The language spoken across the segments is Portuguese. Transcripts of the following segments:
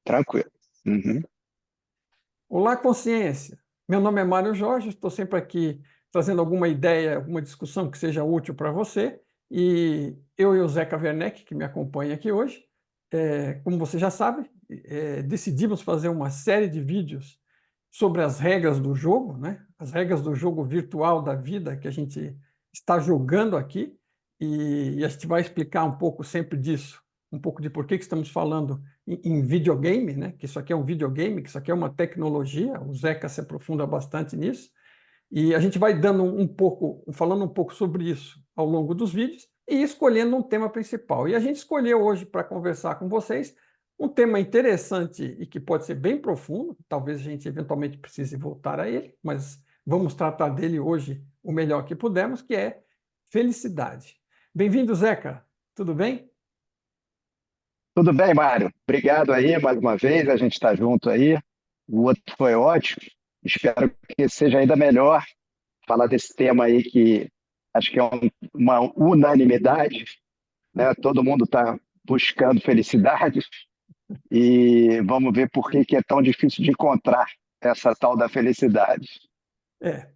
Tranquilo. Uhum. Olá, consciência. Meu nome é Mário Jorge, estou sempre aqui trazendo alguma ideia, alguma discussão que seja útil para você. E eu e o Zeca Werneck, que me acompanha aqui hoje, como você já sabe, decidimos fazer uma série de vídeos sobre as regras do jogo, né? As regras do jogo virtual da vida que a gente está jogando aqui. E a gente vai explicar um pouco sempre disso, um pouco de por que estamos falando em videogame, né? Que isso aqui é um videogame, que isso aqui é uma tecnologia. O Zeca se aprofunda bastante nisso. E a gente vai dando um pouco, falando um pouco sobre isso ao longo dos vídeos e escolhendo um tema principal. E a gente escolheu hoje para conversar com vocês um tema interessante e que pode ser bem profundo. Talvez a gente eventualmente precise voltar a ele, mas vamos tratar dele hoje o melhor que pudermos, que é felicidade. Bem-vindo, Zeca. Tudo bem? Tudo bem, Mário? Obrigado aí mais uma vez, a gente está junto aí. O outro foi ótimo. Espero que seja ainda melhor falar desse tema aí que acho que é uma unanimidade, né? Todo mundo está buscando felicidade e vamos ver por que que é tão difícil de encontrar essa tal da felicidade. É,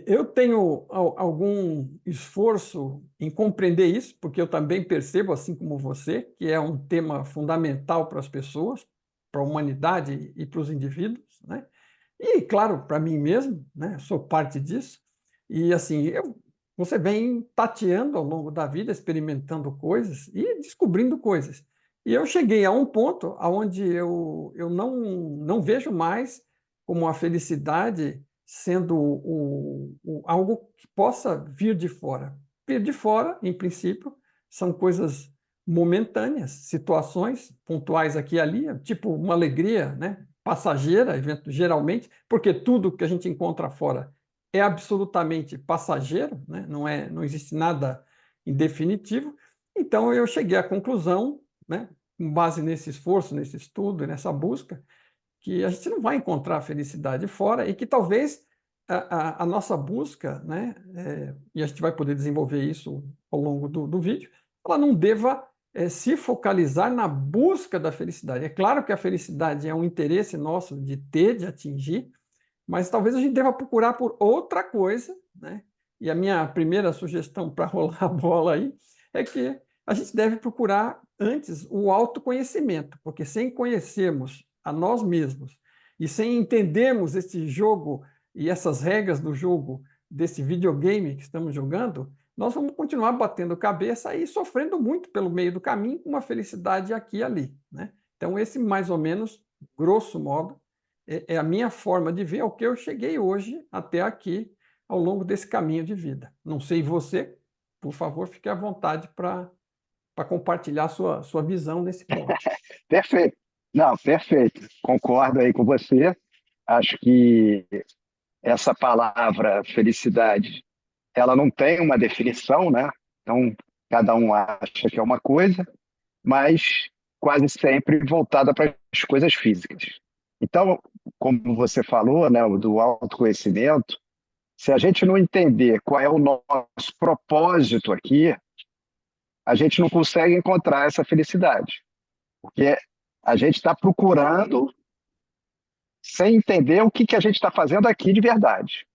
eu tenho algum esforço em compreender isso, porque eu também percebo, assim como você, que é um tema fundamental para as pessoas, para a humanidade e para os indivíduos, né? E, claro, para mim mesmo, né? Sou parte disso. E, assim, você vem tateando ao longo da vida, experimentando coisas e descobrindo coisas. E eu cheguei a um ponto onde eu não vejo mais como a felicidade sendo algo que possa vir de fora. Vir de fora, em princípio, são coisas momentâneas, situações pontuais aqui e ali, tipo uma alegria, né? Passageira, geralmente, porque tudo que a gente encontra fora é absolutamente passageiro, né? Não existe nada em definitivo. Então eu cheguei à conclusão, né? Com base nesse esforço, nesse estudo, nessa busca, que a gente não vai encontrar a felicidade fora e que talvez a nossa busca, né, e a gente vai poder desenvolver isso ao longo do vídeo, ela não deva se focalizar na busca da felicidade. É claro que a felicidade é um interesse nosso de ter, de atingir, mas talvez a gente deva procurar por outra coisa, né? E a minha primeira sugestão para rolar a bola aí é que a gente deve procurar antes o autoconhecimento, porque sem conhecermos a nós mesmos e sem entendermos esse jogo e essas regras do jogo desse videogame que estamos jogando, nós vamos continuar batendo cabeça e sofrendo muito pelo meio do caminho, com uma felicidade aqui e ali, né? Então, esse mais ou menos, grosso modo, é a minha forma de ver o que eu cheguei hoje até aqui ao longo desse caminho de vida. Não sei você, por favor, fique à vontade para compartilhar sua visão nesse ponto. Perfeito. Não, perfeito. Concordo aí com você. Acho que essa palavra felicidade, ela não tem uma definição, né? Então, cada um acha que é uma coisa, mas quase sempre voltada para as coisas físicas. Então, como você falou, né, do autoconhecimento, se a gente não entender qual é o nosso propósito aqui, a gente não consegue encontrar essa felicidade, porque a gente está procurando sem entender o que que a gente está fazendo aqui de verdade.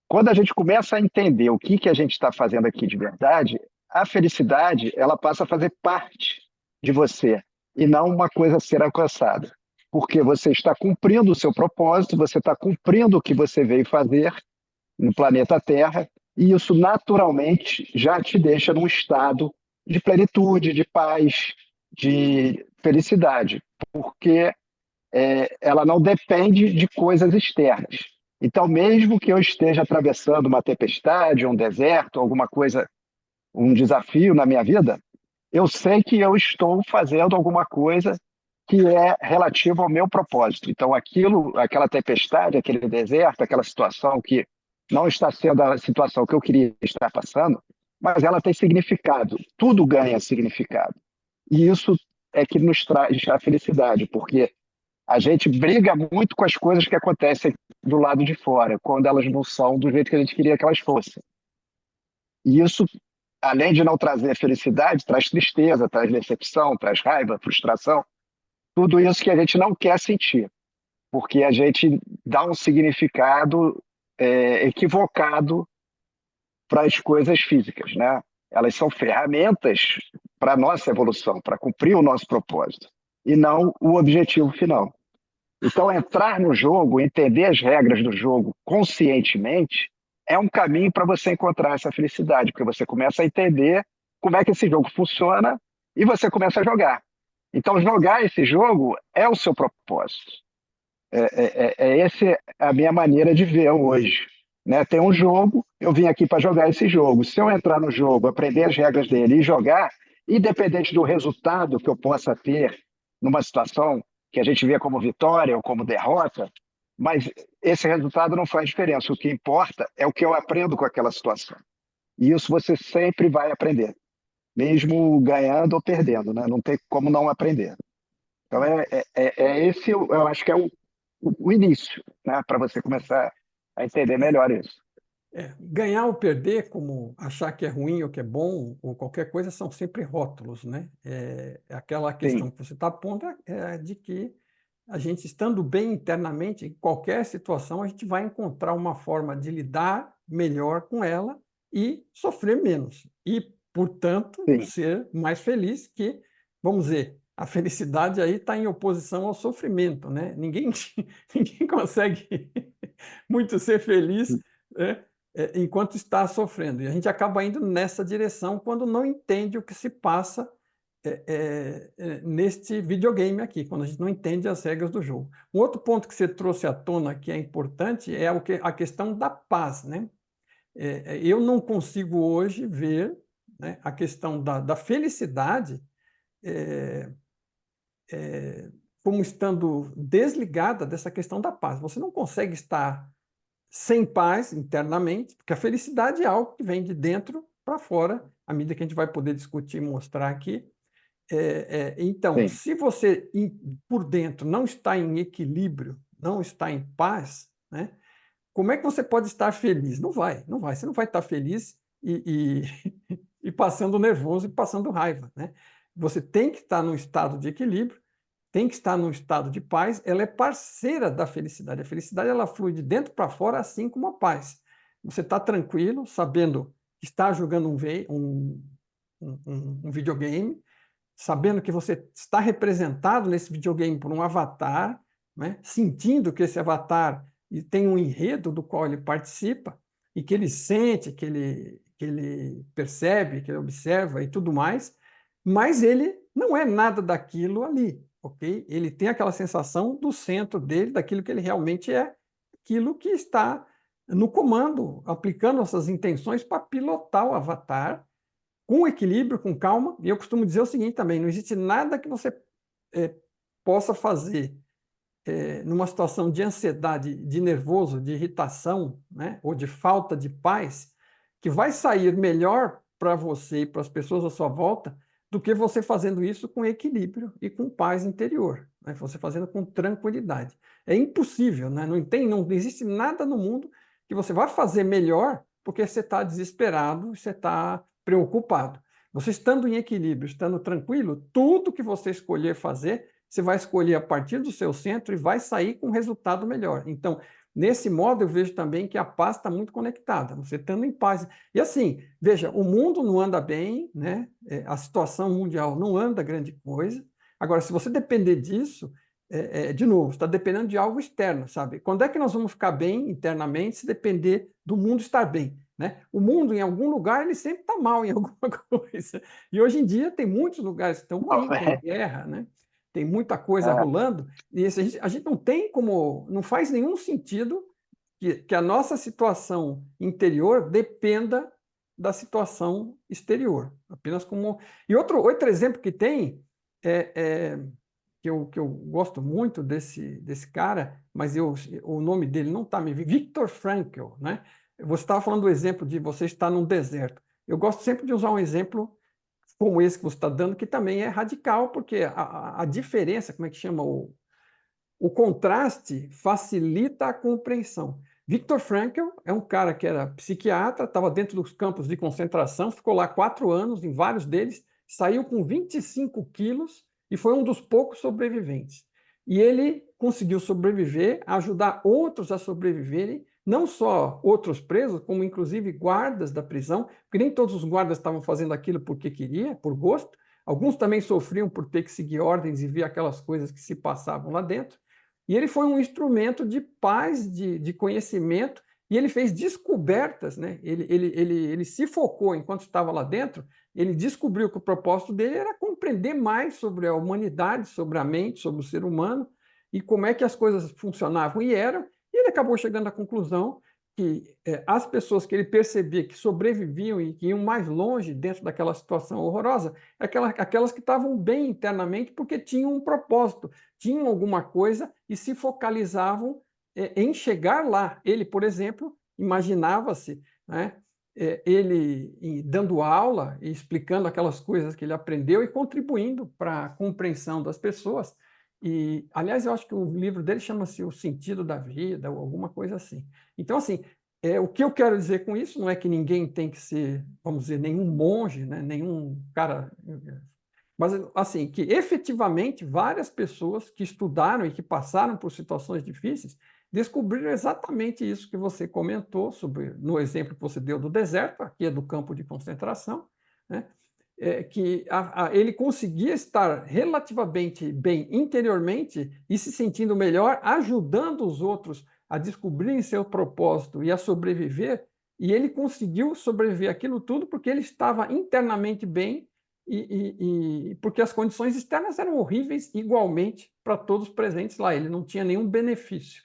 Quando a gente começa a entender o que que a gente está fazendo aqui de verdade, a felicidade ela passa a fazer parte de você e não uma coisa a ser alcançada. Porque você está cumprindo o seu propósito, você está cumprindo o que você veio fazer no planeta Terra, e isso naturalmente já te deixa num estado de plenitude, de paz, de felicidade, porque ela não depende de coisas externas. Então, mesmo que eu esteja atravessando uma tempestade, um deserto, alguma coisa, um desafio na minha vida, eu sei que eu estou fazendo alguma coisa que é relativo ao meu propósito. Então, aquela tempestade, aquele deserto, aquela situação que não está sendo a situação que eu queria estar passando, mas ela tem significado. Tudo ganha significado. E isso é que nos traz a felicidade, porque a gente briga muito com as coisas que acontecem do lado de fora, quando elas não são do jeito que a gente queria que elas fossem. E isso, além de não trazer felicidade, traz tristeza, traz decepção, traz raiva, frustração. tudo isso que a gente não quer sentir, porque a gente dá um significado equivocado para as coisas físicas, né? Elas são ferramentas para a nossa evolução, para cumprir o nosso propósito, e não o objetivo final. Então, entrar no jogo, entender as regras do jogo conscientemente, é um caminho para você encontrar essa felicidade, porque você começa a entender como é que esse jogo funciona e você começa a jogar. Então, jogar esse jogo é o seu propósito. Essa a minha maneira de ver hoje. Né? Tem um jogo, eu vim aqui para jogar esse jogo. Se eu entrar no jogo, aprender as regras dele e jogar, independente do resultado que eu possa ter numa situação que a gente vê como vitória ou como derrota, mas esse resultado não faz diferença. O que importa é o que eu aprendo com aquela situação. E isso você sempre vai aprender, mesmo ganhando ou perdendo, né? Não tem como não aprender. Então, esse, eu acho que é o início, né? Para você começar a entender melhor isso. Ganhar ou perder, como achar que é ruim ou que é bom, ou qualquer coisa, são sempre rótulos, né? Aquela Sim, questão que você está pondo é de que a gente, estando bem internamente, em qualquer situação, a gente vai encontrar uma forma de lidar melhor com ela e sofrer menos. E, portanto, sim. ser mais feliz, que, vamos dizer, a felicidade aí está em oposição ao sofrimento, né? Ninguém consegue muito ser feliz, né? Enquanto está sofrendo. E a gente acaba indo nessa direção quando não entende o que se passa neste videogame aqui, quando a gente não entende as regras do jogo. Um outro ponto que você trouxe à tona que é importante é a questão da paz, né? Eu não consigo hoje ver, né, a questão da felicidade como estando desligada dessa questão da paz. Você não consegue estar sem paz internamente, porque a felicidade é algo que vem de dentro para fora, à medida que a gente vai poder discutir e mostrar aqui. Então, Sim. se você por dentro não está em equilíbrio, não está em paz, né? Como é que você pode estar feliz? Não vai, não vai. Você não vai estar feliz e passando nervoso e passando raiva, né? Você tem que estar num estado de equilíbrio, tem que estar num estado de paz. Ela é parceira da felicidade. A felicidade ela flui de dentro para fora, assim como a paz. Você está tranquilo, sabendo que está jogando um videogame, sabendo que você está representado nesse videogame por um avatar, né? Sentindo que esse avatar tem um enredo do qual ele participa e que ele sente, que ele percebe, que ele observa e tudo mais, mas ele não é nada daquilo ali, ok? Ele tem aquela sensação do centro dele, daquilo que ele realmente é, aquilo que está no comando, aplicando essas intenções para pilotar o avatar com equilíbrio, com calma. E eu costumo dizer o seguinte também: não existe nada que você é, possa fazer numa situação de ansiedade, de nervoso, de irritação, né, ou de falta de paz, que vai sair melhor para você e para as pessoas à sua volta do que você fazendo isso com equilíbrio e com paz interior, né, você fazendo com tranquilidade. É impossível, né? Não existe nada no mundo que você vá fazer melhor porque você está desesperado, você está preocupado. Você estando em equilíbrio, estando tranquilo, tudo que você escolher fazer, você vai escolher a partir do seu centro e vai sair com um resultado melhor. Então, nesse modo, eu vejo também que a paz está muito conectada, você estando em paz. E assim, veja, o mundo não anda bem, né? A situação mundial não anda grande coisa. Agora, se você depender disso, de novo, está dependendo de algo externo, sabe? Quando é que nós vamos ficar bem internamente se depender do mundo estar bem? Né? O mundo, em algum lugar, ele sempre está mal em alguma coisa. E hoje em dia tem muitos lugares que estão Não, ruins, tem guerra, né? Tem muita coisa é, rolando, e a gente não tem como, não faz nenhum sentido que a nossa situação interior dependa da situação exterior. Apenas como. E outro exemplo que tem é, que eu gosto muito desse cara, mas o nome dele não está me vindo, Viktor Frankl, né? Você estava falando do exemplo de você estar num deserto. Eu gosto sempre de usar um exemplo como esse que você está dando, que também é radical, porque a diferença, como é que chama? O contraste facilita a compreensão. Viktor Frankl é um cara que era psiquiatra, estava dentro dos campos de concentração, ficou lá 4 anos, em vários deles, saiu com 25 quilos e foi um dos poucos sobreviventes. E ele conseguiu sobreviver, ajudar outros a sobreviverem, não só outros presos, como inclusive guardas da prisão, porque nem todos os guardas estavam fazendo aquilo porque queria, por gosto. Alguns também sofriam por ter que seguir ordens e ver aquelas coisas que se passavam lá dentro. E ele foi um instrumento de paz, de conhecimento, e ele fez descobertas, né? Ele se focou enquanto estava lá dentro, ele descobriu que o propósito dele era compreender mais sobre a humanidade, sobre a mente, sobre o ser humano, e como é que as coisas funcionavam e eram, e ele acabou chegando à conclusão que as pessoas que ele percebia que sobreviviam e que iam mais longe dentro daquela situação horrorosa, aquelas que estavam bem internamente porque tinham um propósito, tinham alguma coisa e se focalizavam em chegar lá. Ele, por exemplo, imaginava-se, né, ele dando aula e explicando aquelas coisas que ele aprendeu e contribuindo para a compreensão das pessoas. E, aliás, eu acho que o livro dele chama-se O Sentido da Vida, ou alguma coisa assim. Então, assim, o que eu quero dizer com isso não é que ninguém tem que ser, vamos dizer, nenhum monge, né, nenhum cara. Mas, assim, que efetivamente várias pessoas que estudaram e que passaram por situações difíceis descobriram exatamente isso que você comentou, sobre, no exemplo que você deu do deserto, aqui é do campo de concentração, né? Que ele conseguia estar relativamente bem interiormente e se sentindo melhor, ajudando os outros a descobrirem seu propósito e a sobreviver, e ele conseguiu sobreviver aquilo tudo porque ele estava internamente bem porque as condições externas eram horríveis igualmente para todos presentes lá, ele não tinha nenhum benefício,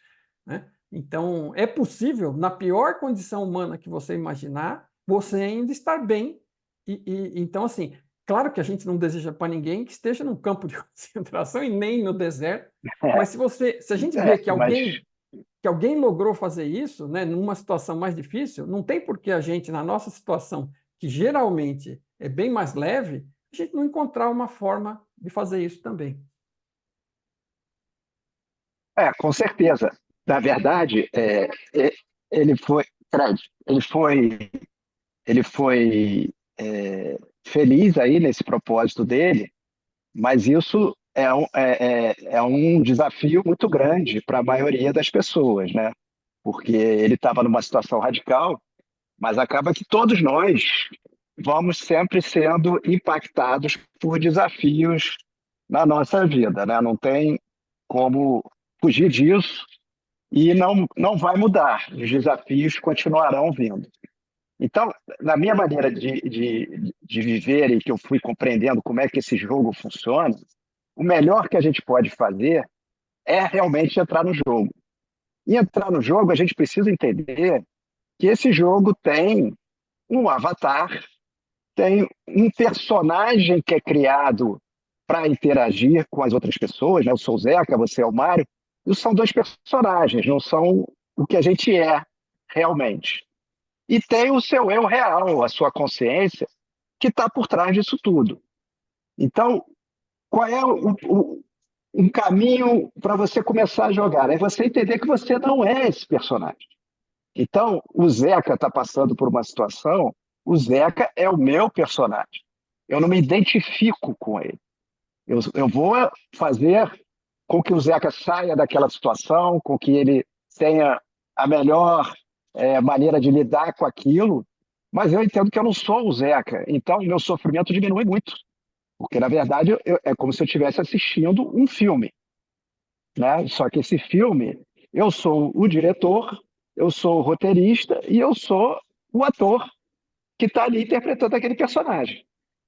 né? Então, é possível, na pior condição humana que você imaginar, você ainda estar bem. Então, assim, claro que a gente não deseja para ninguém que esteja num campo de concentração e nem no deserto, mas se a gente vê Mas que alguém logrou fazer isso, né, numa situação mais difícil, não tem por que a gente, na nossa situação, que geralmente é bem mais leve, a gente não encontrar uma forma de fazer isso também. com certeza. Na verdade, ele foi, Fred, ele foi feliz aí nesse propósito dele, mas isso é um desafio muito grande para a maioria das pessoas, né? Porque ele estava numa situação radical, mas acaba que todos nós vamos sempre sendo impactados por desafios na nossa vida, né? Não tem como fugir disso e não vai mudar. Os desafios continuarão vindo. Então, na minha maneira de viver e que eu fui compreendendo como é que esse jogo funciona, o melhor que a gente pode fazer é realmente entrar no jogo. E entrar no jogo, a gente precisa entender que esse jogo tem um avatar, tem um personagem que é criado para interagir com as outras pessoas, né? Eu sou o Zeca, você é o Mário, e são dois personagens, não são o que a gente é realmente. E tem o seu eu real, a sua consciência, que está por trás disso tudo. Então, qual é um caminho para você começar a jogar? É você entender que você não é esse personagem. Então, o Zeca está passando por uma situação, o Zeca é o meu personagem. Eu não me identifico com ele. Eu vou fazer com que o Zeca saia daquela situação, com que ele tenha a melhor maneira de lidar com aquilo, mas eu entendo que eu não sou o Zeca, então o meu sofrimento diminui muito, porque na verdade é como se eu estivesse assistindo um filme, né? Só que esse filme, eu sou o diretor, eu sou o roteirista e eu sou o ator que está ali interpretando aquele personagem.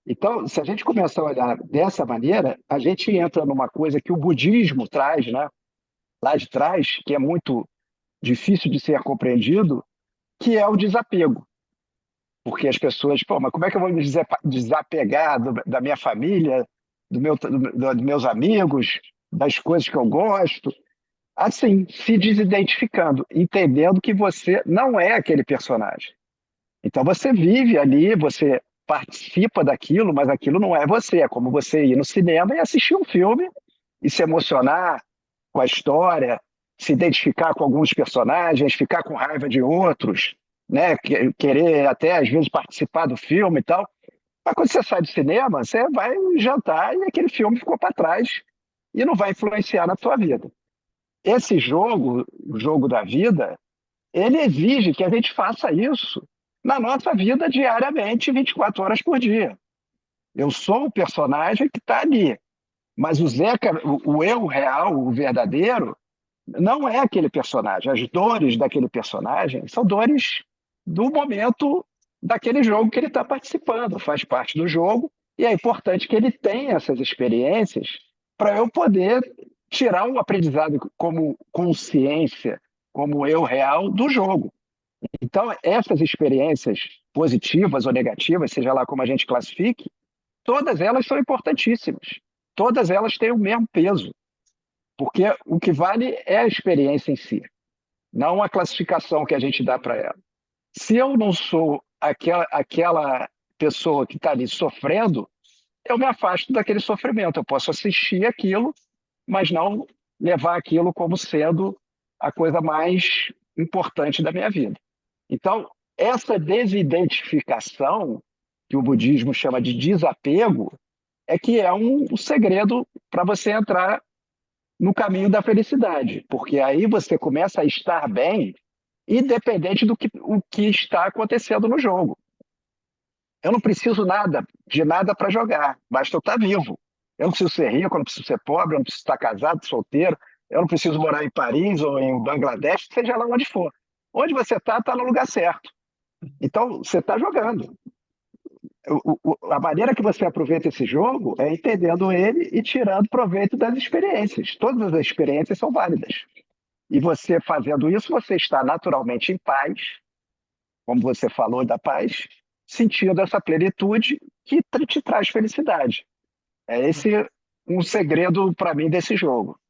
Então, se a gente começar a olhar dessa maneira, a gente entra numa coisa que o budismo traz, né, lá de trás, que é muito difícil de ser compreendido, que é o desapego. Porque as pessoas, pô, mas como é que eu vou me desapegar da minha família, dos meus amigos, das coisas que eu gosto? Assim, se desidentificando, entendendo que você não é aquele personagem. Então você vive ali, você participa daquilo, mas aquilo não é você. É como você ir no cinema e assistir um filme e se emocionar com a história, se identificar com alguns personagens, ficar com raiva de outros, né? Querer até às vezes participar do filme e tal. Mas quando você sai do cinema, você vai jantar e aquele filme ficou para trás e não vai influenciar na tua vida. Esse jogo, o jogo da vida, ele exige que a gente faça isso na nossa vida diariamente, 24 horas por dia. Eu sou o personagem que está ali, mas o Zeca, o eu real, o verdadeiro, não é aquele personagem. As dores daquele personagem são dores do momento daquele jogo que ele está participando, faz parte do jogo, e é importante que ele tenha essas experiências para eu poder tirar um aprendizado como consciência, como eu real do jogo. Então, essas experiências positivas ou negativas, seja lá como a gente classifique, todas elas são importantíssimas. Todas elas têm o mesmo peso, porque o que vale é a experiência em si, não a classificação que a gente dá para ela. Se eu não sou aquela pessoa que está ali sofrendo, eu me afasto daquele sofrimento. Eu posso assistir aquilo, mas não levar aquilo como sendo a coisa mais importante da minha vida. Então, essa desidentificação, que o budismo chama de desapego, é que é um segredo para você entrar no caminho da felicidade, porque aí você começa a estar bem, independente do que, o que está acontecendo no jogo. Eu não preciso de nada para jogar, basta eu estar vivo. Eu não preciso ser rico, eu não preciso ser pobre, eu não preciso estar casado, solteiro, eu não preciso morar em Paris ou em Bangladesh, seja lá onde for. Onde você está no lugar certo. Então, você está jogando. A maneira que você aproveita esse jogo é entendendo ele e tirando proveito das experiências. Todas as experiências são válidas. E você fazendo isso, você está naturalmente em paz, como você falou da paz, sentindo essa plenitude que te traz felicidade. É esse um segredo para mim desse jogo.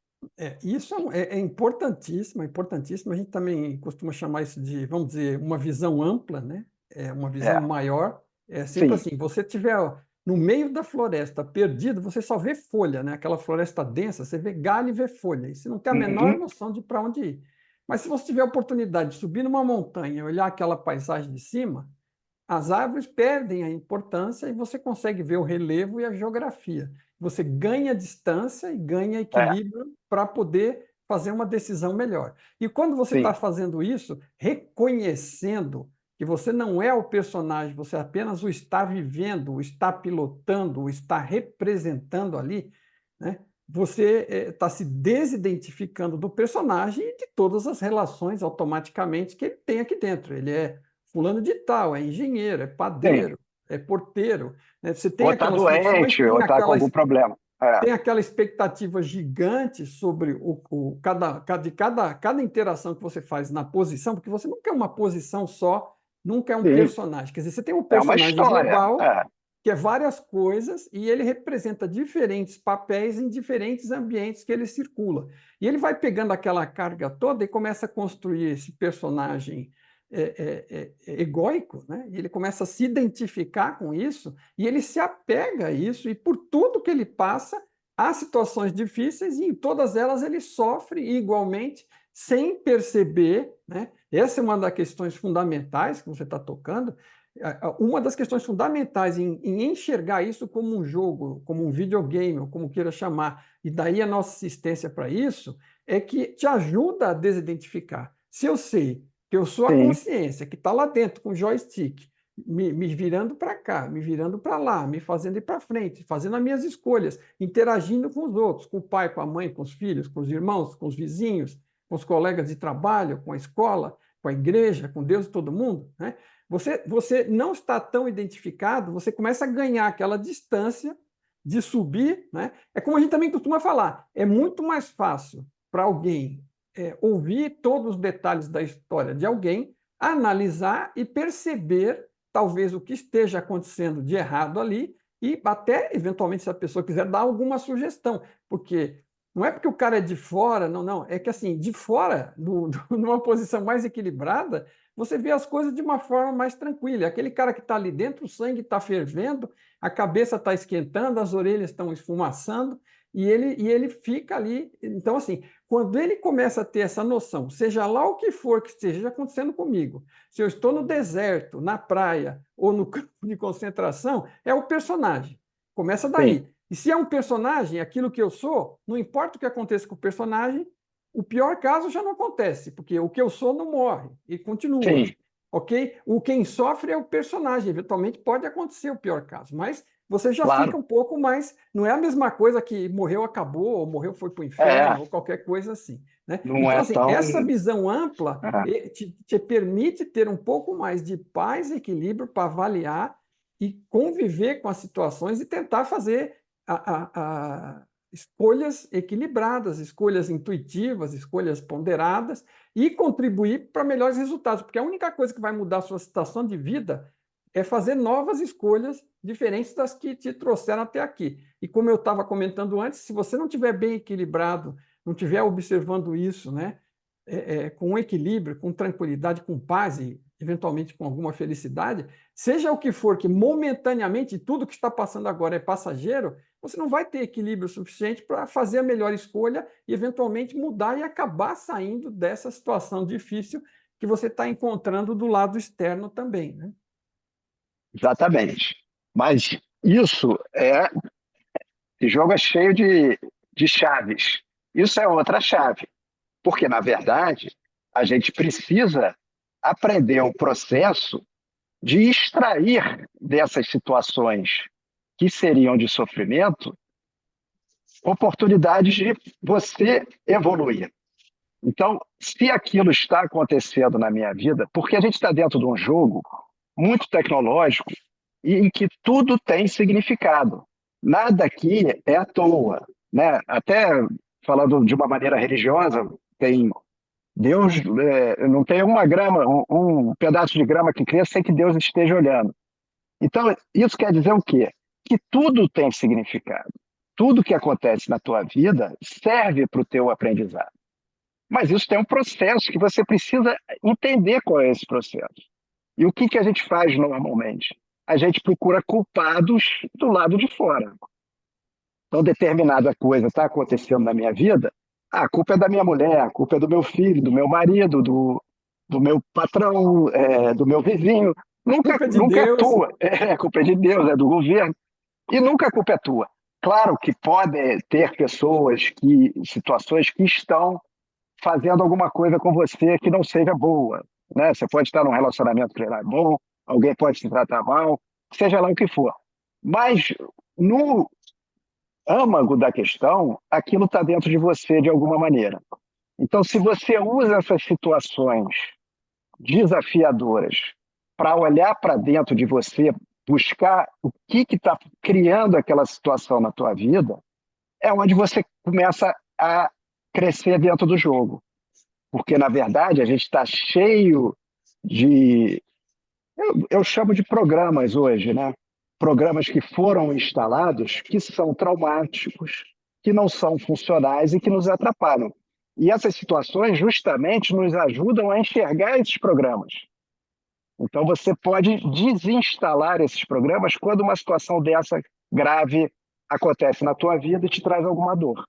Isso é importantíssimo, é importantíssimo. A gente também costuma chamar isso de, vamos dizer, uma visão ampla, né? É uma visão É, maior. É sempre sim. assim, você tiver no meio da floresta, perdido, você só vê folha, né? Aquela floresta densa, você vê galho e vê folha, e você não tem a menor Uhum, noção de para onde ir. Mas se você tiver a oportunidade de subir numa montanha e olhar aquela paisagem de cima, as árvores perdem a importância e você consegue ver o relevo e a geografia. Você ganha distância e ganha é, equilíbrio para poder fazer uma decisão melhor. E quando você está sim, fazendo isso, reconhecendo que você não é o personagem, você apenas o está vivendo, o está pilotando, o está representando ali, né? Você está se desidentificando do personagem e de todas as relações automaticamente que ele tem aqui dentro. Ele é fulano de tal, é engenheiro, é sim. padeiro, é porteiro, né? Você tem Ou está aquelas funções, doente, ou está com algum problema. É, tem aquela expectativa gigante sobre cada interação que você faz na posição, porque você não quer uma posição só, nunca é um sim. personagem. Quer dizer, você tem um É uma personagem história. global, É, que é várias coisas, e ele representa diferentes papéis em diferentes ambientes que ele circula. E ele vai pegando aquela carga toda e começa a construir esse personagem egóico, né? E ele começa a se identificar com isso, e ele se apega a isso, e por tudo que ele passa, há situações difíceis, e em todas elas ele sofre igualmente, sem perceber, né? Essa é uma das questões fundamentais que você está tocando, uma das questões fundamentais em enxergar isso como um jogo, como um videogame, ou como queira chamar, e daí a nossa assistência para isso, é que te ajuda a desidentificar. Se eu sei que eu sou a sim. consciência que está lá dentro com o joystick, me virando para cá, me virando para lá, me fazendo ir para frente, fazendo as minhas escolhas, interagindo com os outros, com o pai, com a mãe, com os filhos, com os irmãos, com os vizinhos, com os colegas de trabalho, com a escola, com a igreja, com Deus e todo mundo, né? Você não está tão identificado, você começa a ganhar aquela distância de subir, né? É como a gente também costuma falar, é muito mais fácil para alguém ouvir todos os detalhes da história de alguém, analisar e perceber talvez o que esteja acontecendo de errado ali e até, eventualmente, se a pessoa quiser dar alguma sugestão, porque não é porque o cara é de fora, não, não, é que assim, de fora, numa posição mais equilibrada, você vê as coisas de uma forma mais tranquila. Aquele cara que está ali dentro, o sangue está fervendo, a cabeça está esquentando, as orelhas estão esfumaçando, e ele fica ali. Então, assim, quando ele começa a ter essa noção, seja lá o que for que esteja acontecendo comigo, se eu estou no deserto, na praia ou no campo de concentração, é o personagem. Começa Sim, daí. E se é um personagem, aquilo que eu sou, não importa o que aconteça com o personagem, o pior caso já não acontece, porque o que eu sou não morre e continua. sim, Ok? Quem sofre é o personagem. Eventualmente pode acontecer o pior caso, mas você já fica claro. um pouco mais. Não é a mesma coisa que morreu, acabou, ou morreu, foi para o É, inferno, ou qualquer coisa assim. Né? não Então, é assim, tão. essa visão ampla É, te permite ter um pouco mais de paz e equilíbrio para avaliar e conviver com as situações e tentar fazer escolhas equilibradas, escolhas intuitivas, escolhas ponderadas e contribuir para melhores resultados, porque a única coisa que vai mudar a sua situação de vida é fazer novas escolhas diferentes das que te trouxeram até aqui. E como eu estava comentando antes, se você não estiver bem equilibrado, não estiver observando isso, né, com equilíbrio, com tranquilidade, com paz e eventualmente com alguma felicidade, seja o que for, que momentaneamente tudo que está passando agora é passageiro, você não vai ter equilíbrio suficiente para fazer a melhor escolha e eventualmente mudar e acabar saindo dessa situação difícil que você está encontrando do lado externo também, né? exatamente. Mas isso é. Esse jogo é cheio de chaves. Isso é outra chave. Porque, na verdade, a gente precisa aprender o processo de extrair dessas situações que seriam de sofrimento oportunidades de você evoluir. Então, se aquilo está acontecendo na minha vida, porque a gente está dentro de um jogo muito tecnológico e em que tudo tem significado. Nada aqui é à toa, né? Até falando de uma maneira religiosa, tem Deus, não tem uma grama, um pedaço de grama que cresça sem que Deus esteja olhando. Então, isso quer dizer o quê? Que tudo tem significado. Tudo que acontece na tua vida serve para o teu aprendizado. Mas isso tem um processo que você precisa entender qual é esse processo. E o que, que a gente faz normalmente? A gente procura culpados do lado de fora. Então, determinada coisa está acontecendo na minha vida, a culpa é da minha mulher, a culpa é do meu filho, do meu marido, do meu patrão, do meu vizinho. Nunca, Culpa de nunca é Deus. tua. A culpa é de Deus, é do governo. E nunca a culpa é tua. Claro que pode ter pessoas, situações que estão fazendo alguma coisa com você que não seja boa. Né? Você pode estar num relacionamento que não é bom, alguém pode te tratar mal, seja lá o que for. Mas no âmago da questão, aquilo está dentro de você de alguma maneira. Então, se você usa essas situações desafiadoras para olhar para dentro de você, buscar o que está criando aquela situação na tua vida, é onde você começa a crescer dentro do jogo. Porque, na verdade, a gente está cheio de. Eu chamo de programas hoje, né? Programas que foram instalados que são traumáticos, que não são funcionais e que nos atrapalham. E essas situações justamente nos ajudam a enxergar esses programas. Então, você pode desinstalar esses programas quando uma situação dessa grave acontece na tua vida e te traz alguma dor.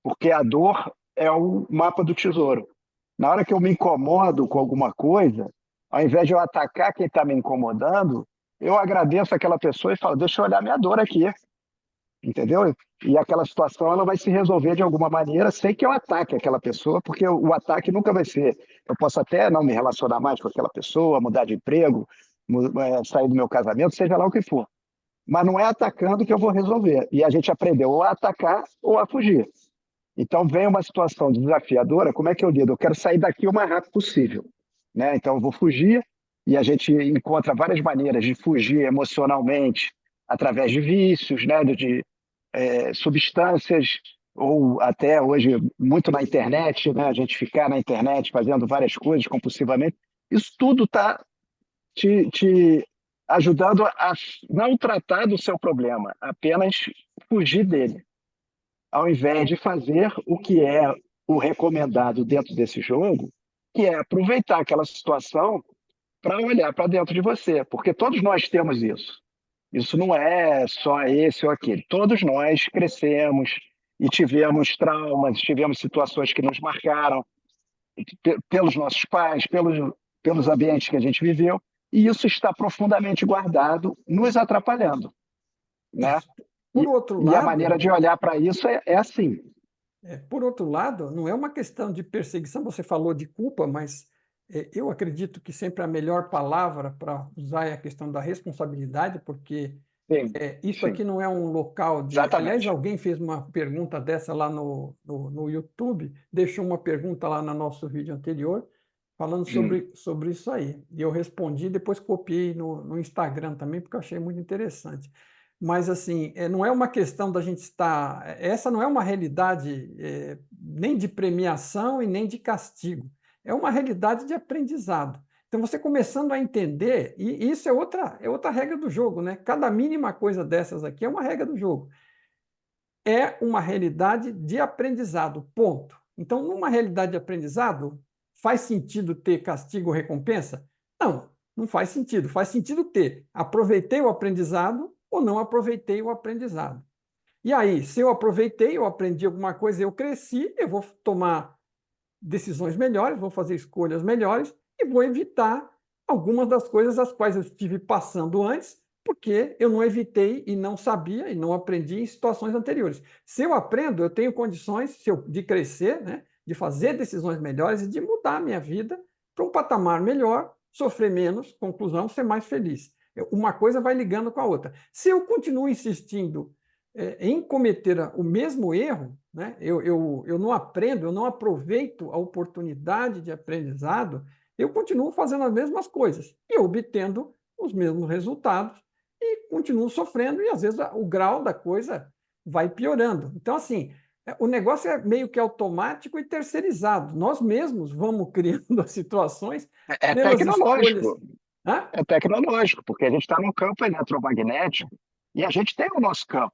Porque a dor é o mapa do tesouro. Na hora que eu me incomodo com alguma coisa, ao invés de eu atacar quem está me incomodando, eu agradeço aquela pessoa e falo, deixa eu olhar minha dor aqui, entendeu? E aquela situação ela vai se resolver de alguma maneira sem que eu ataque aquela pessoa, porque o ataque nunca vai ser. Eu posso até não me relacionar mais com aquela pessoa, mudar de emprego, sair do meu casamento, seja lá o que for. Mas não é atacando que eu vou resolver. E a gente aprendeu ou a atacar ou a fugir. Então, vem uma situação desafiadora, como é que eu lido? Eu quero sair daqui o mais rápido possível. Né? Então, eu vou fugir, e a gente encontra várias maneiras de fugir emocionalmente, através de vícios, né? de substâncias, ou até hoje, muito na internet, né? A gente ficar na internet fazendo várias coisas compulsivamente. Isso tudo está te ajudando a não tratar do seu problema, apenas fugir dele ao invés de fazer o que é o recomendado dentro desse jogo, que é aproveitar aquela situação para olhar para dentro de você, porque todos nós temos isso. Isso não é só esse ou aquele. Todos nós crescemos, e tivemos traumas, tivemos situações que nos marcaram pelos nossos pais, pelos ambientes que a gente viveu, e isso está profundamente guardado, nos atrapalhando, né? Isso. Por outro E a maneira lado, de olhar para isso é assim. por outro lado, não é uma questão de perseguição, você falou de culpa, mas eu acredito que sempre a melhor palavra para usar é a questão da responsabilidade, porque Sim, isso sim, aqui não é um local de. Aliás, exatamente. alguém fez uma pergunta dessa lá no YouTube, deixou uma pergunta lá no nosso vídeo anterior, falando Hum. sobre isso aí. E eu respondi, depois copiei no Instagram também, porque eu achei muito interessante. Mas, assim, não é uma questão da gente estar. Essa não é uma realidade nem de premiação e nem de castigo. É uma realidade de aprendizado. Então, você começando a entender, e isso é outra regra do jogo, né? Cada mínima coisa dessas aqui é uma regra do jogo. É uma realidade de aprendizado, ponto. Então, numa realidade de aprendizado, faz sentido ter castigo ou recompensa? Não, não faz sentido. Faz sentido ter aproveitei o aprendizado ou não aproveitei o aprendizado. E aí, se eu aproveitei, eu aprendi alguma coisa, eu cresci, eu vou tomar decisões melhores, vou fazer escolhas melhores e vou evitar algumas das coisas as quais eu estive passando antes, porque eu não evitei e não sabia e não aprendi em situações anteriores. Se eu aprendo, eu tenho condições de crescer, né, de fazer decisões melhores e de mudar a minha vida para um patamar melhor, sofrer menos, conclusão, ser mais feliz. Uma coisa vai ligando com a outra. Se eu continuo insistindo em cometer o mesmo erro, né? Eu não aprendo, eu não aproveito a oportunidade de aprendizado, eu continuo fazendo as mesmas coisas e obtendo os mesmos resultados e continuo sofrendo e às vezes o grau da coisa vai piorando. Então, assim, o negócio é meio que automático e terceirizado. Nós mesmos vamos criando as situações É pelas escolhas. tecnológico, Hã? é tecnológico, porque a gente está num campo eletromagnético e a gente tem o nosso campo.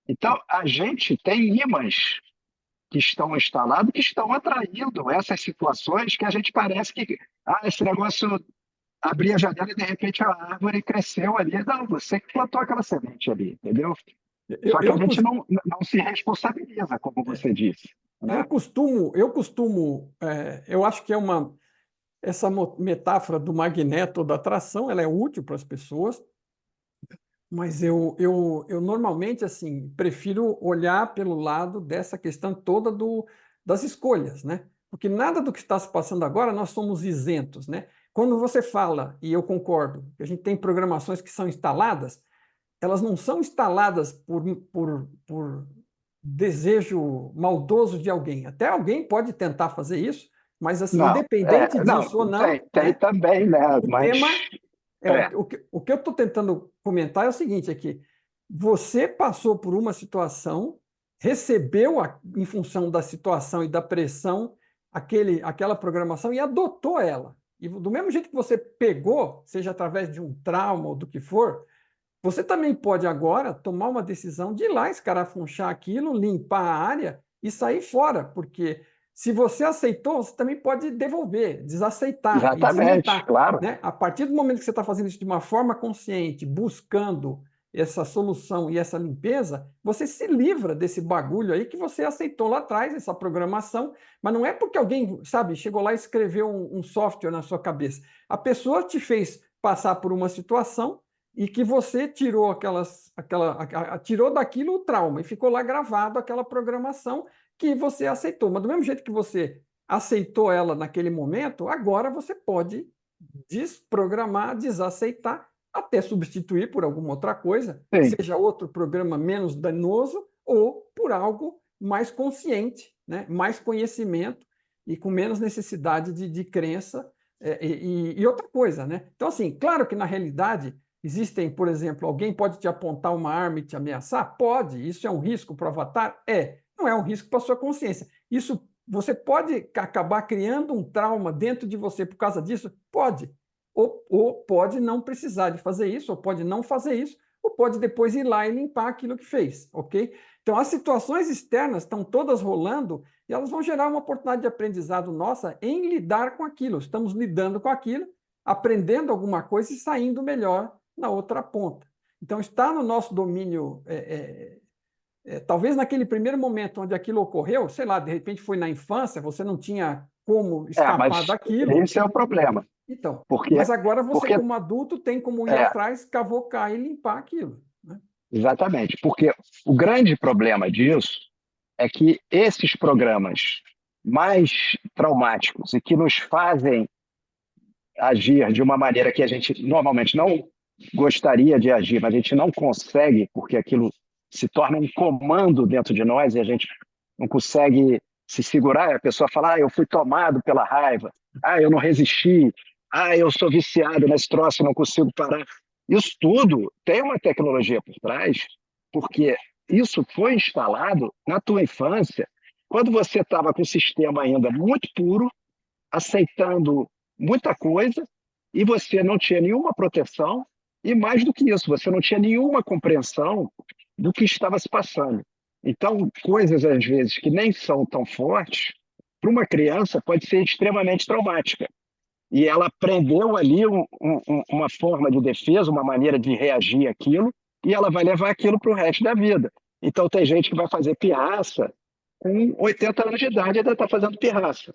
Então, a gente tem ímãs que estão instalados, que estão atraindo essas situações que a gente parece que, esse negócio abrir a janela e de repente a árvore cresceu ali. Não, você que plantou aquela semente ali, entendeu? Eu, Só que a eu, gente não se responsabiliza, como você disse, né? eu acho que essa metáfora do magneto ou da atração, ela é útil para as pessoas, mas eu normalmente assim prefiro olhar pelo lado dessa questão toda das escolhas, né? Porque nada do que está se passando agora nós somos isentos, né? Quando você fala, e eu concordo, que a gente tem programações que são instaladas, elas não são instaladas por desejo maldoso de alguém. Até alguém pode tentar fazer isso, mas assim, Não, independente não, disso ou não, tem né? também, né? O Mas tema é, o que eu estou tentando comentar é o seguinte: é que você passou por uma situação, recebeu em função da situação e da pressão aquela programação e adotou ela. E do mesmo jeito que você pegou, seja através de um trauma ou do que for, você também pode agora tomar uma decisão de ir lá escarafunchar aquilo, limpar a área e sair fora, porque se você aceitou, você também pode devolver, desaceitar e exatamente, desmontar, claro. né? A partir do momento que você está fazendo isso de uma forma consciente, buscando essa solução e essa limpeza, você se livra desse bagulho aí que você aceitou lá atrás, essa programação, mas não é porque alguém, sabe, chegou lá e escreveu um software na sua cabeça. A pessoa te fez passar por uma situação e que você tirou tirou daquilo o trauma e ficou lá gravado aquela programação que você aceitou. Mas do mesmo jeito que você aceitou ela naquele momento, agora você pode desprogramar, desaceitar, até substituir por alguma outra coisa, Sim, seja outro programa menos danoso ou por algo mais consciente, né? Mais conhecimento e com menos necessidade de crença. E outra coisa, né? Então, assim, claro que na realidade existem, por exemplo, alguém pode te apontar uma arma e te ameaçar? Pode. Isso é um risco para o avatar? É. Não é um risco para a sua consciência. Isso você pode acabar criando um trauma dentro de você por causa disso? Pode. Ou pode não precisar de fazer isso, ou pode não fazer isso, ou pode depois ir lá e limpar aquilo que fez, ok? Então, as situações externas estão todas rolando e elas vão gerar uma oportunidade de aprendizado nossa em lidar com aquilo. Estamos lidando com aquilo, aprendendo alguma coisa e saindo melhor na outra ponta. Então, está no nosso domínio talvez naquele primeiro momento onde aquilo ocorreu, sei lá, de repente foi na infância, você não tinha como escapar Mas daquilo. esse é o problema, Então, porque, mas agora você, porque como adulto, tem como ir é, atrás, cavocar e limpar aquilo, né? exatamente, porque o grande problema disso é que esses programas mais traumáticos e que nos fazem agir de uma maneira que a gente normalmente não gostaria de agir, mas a gente não consegue, porque aquilo se torna um comando dentro de nós e a gente não consegue se segurar. A pessoa fala: eu fui tomado pela raiva, eu não resisti, eu sou viciado nesse troço, não consigo parar. Isso tudo tem uma tecnologia por trás, porque isso foi instalado na tua infância, quando você estava com o sistema ainda muito puro, aceitando muita coisa, e você não tinha nenhuma proteção, e mais do que isso, você não tinha nenhuma compreensão do que estava se passando. Então, coisas às vezes que nem são tão fortes, para uma criança pode ser extremamente traumática. E ela aprendeu ali uma forma de defesa, uma maneira de reagir àquilo, e ela vai levar aquilo para o resto da vida. Então, tem gente que vai fazer pirraça com 80 anos de idade e ainda está fazendo pirraça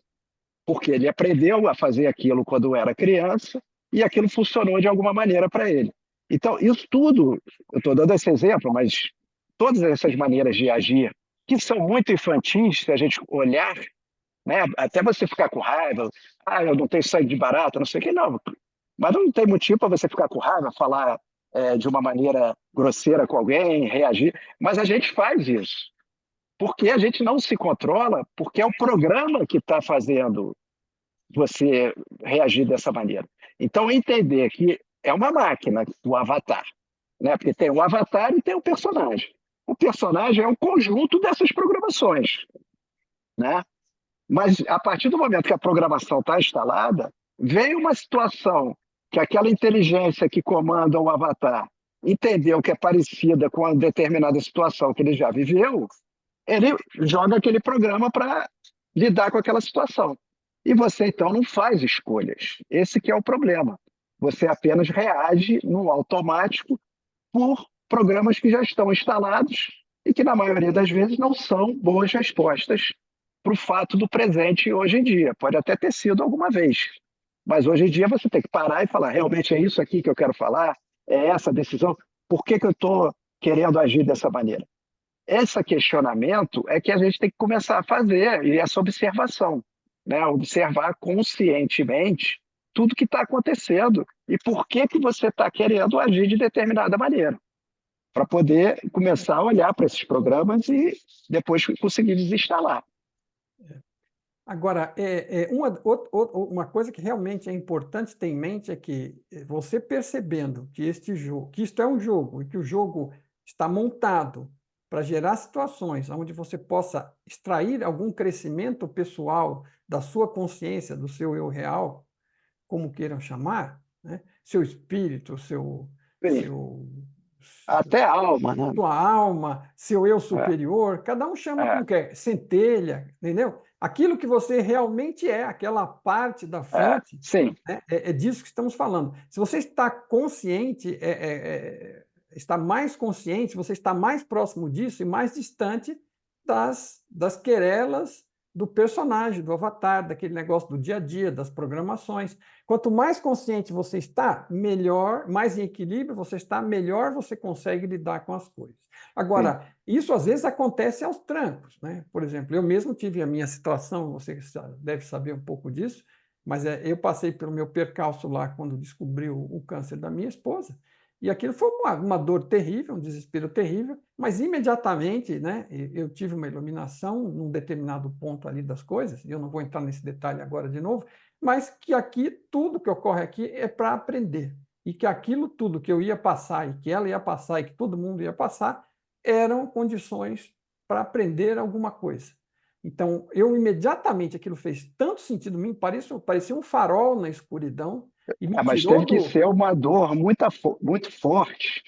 porque ele aprendeu a fazer aquilo quando era criança e aquilo funcionou de alguma maneira para ele. Então, isso tudo, eu estou dando esse exemplo, mas todas essas maneiras de agir, que são muito infantis, se a gente olhar, né, até você ficar com raiva, eu não tenho sangue de barata, não sei o que, não. Mas não tem motivo para você ficar com raiva, falar de uma maneira grosseira com alguém, reagir, mas a gente faz isso. Porque a gente não se controla, porque é o programa que está fazendo você reagir dessa maneira. Então, entender que é uma máquina, o avatar, né? Porque tem o avatar e tem o personagem. O personagem é um conjunto dessas programações, né? Mas a partir do momento que a programação está instalada, vem uma situação que aquela inteligência que comanda o avatar entendeu que é parecida com uma determinada situação que ele já viveu, ele joga aquele programa para lidar com aquela situação. E você, então, não faz escolhas. Esse que é o problema. Você apenas reage no automático por programas que já estão instalados e que, na maioria das vezes, não são boas respostas para o fato do presente hoje em dia. Pode até ter sido alguma vez, mas hoje em dia você tem que parar e falar: realmente é isso aqui que eu quero falar? É essa a decisão? Por que que eu estou querendo agir dessa maneira? Esse questionamento é que a gente tem que começar a fazer, e essa observação, né? Observar conscientemente tudo que está acontecendo e por que que você está querendo agir de determinada maneira, para poder começar a olhar para esses programas e depois conseguir desinstalar. Agora, uma coisa que realmente é importante ter em mente é que você percebendo que este jogo, que isto é um jogo e que o jogo está montado para gerar situações onde você possa extrair algum crescimento pessoal da sua consciência, do seu eu real, como queiram chamar, né? Seu espírito, Sim, seu, até a alma, né? sua alma, seu eu É, superior, cada um chama é, como quer, centelha, entendeu? Aquilo que você realmente é, aquela parte da fonte, sim, né? É disso que estamos falando. Se você está consciente, está mais consciente, você está mais próximo disso e mais distante das querelas do personagem, do avatar, daquele negócio do dia a dia, das programações. Quanto mais consciente você está, melhor, mais em equilíbrio você está, melhor você consegue lidar com as coisas. sim. Agora, isso às vezes acontece aos trancos, né? Por exemplo, eu mesmo tive a minha situação, você deve saber um pouco disso, mas eu passei pelo meu percalço lá quando descobri o câncer da minha esposa, e aquilo foi uma dor terrível, um desespero terrível, mas imediatamente, né, eu tive uma iluminação num determinado ponto ali das coisas, e eu não vou entrar nesse detalhe agora de novo, mas que aqui, tudo que ocorre aqui é para aprender. E que aquilo tudo que eu ia passar, e que ela ia passar, e que todo mundo ia passar, eram condições para aprender alguma coisa. Então, eu imediatamente, aquilo fez tanto sentido em mim, parecia um farol na escuridão, e me Mas tirou teve que do, ser uma dor muito forte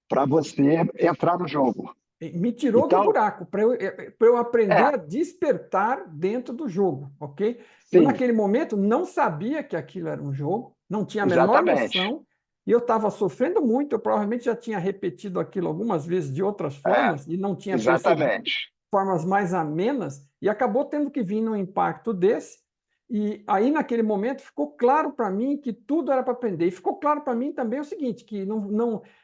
para você entrar no jogo. me tirou do Então, buraco para eu aprender é, a despertar dentro do jogo, ok? Eu, sim, naquele momento, não sabia que aquilo era um jogo, não tinha a menor exatamente. noção, e eu estava sofrendo muito, eu provavelmente já tinha repetido aquilo algumas vezes de outras É, formas e não tinha percebido exatamente. formas mais amenas, e acabou tendo que vir num impacto desse. E aí, naquele momento, ficou claro para mim que tudo era para aprender. E ficou claro para mim também o seguinte, que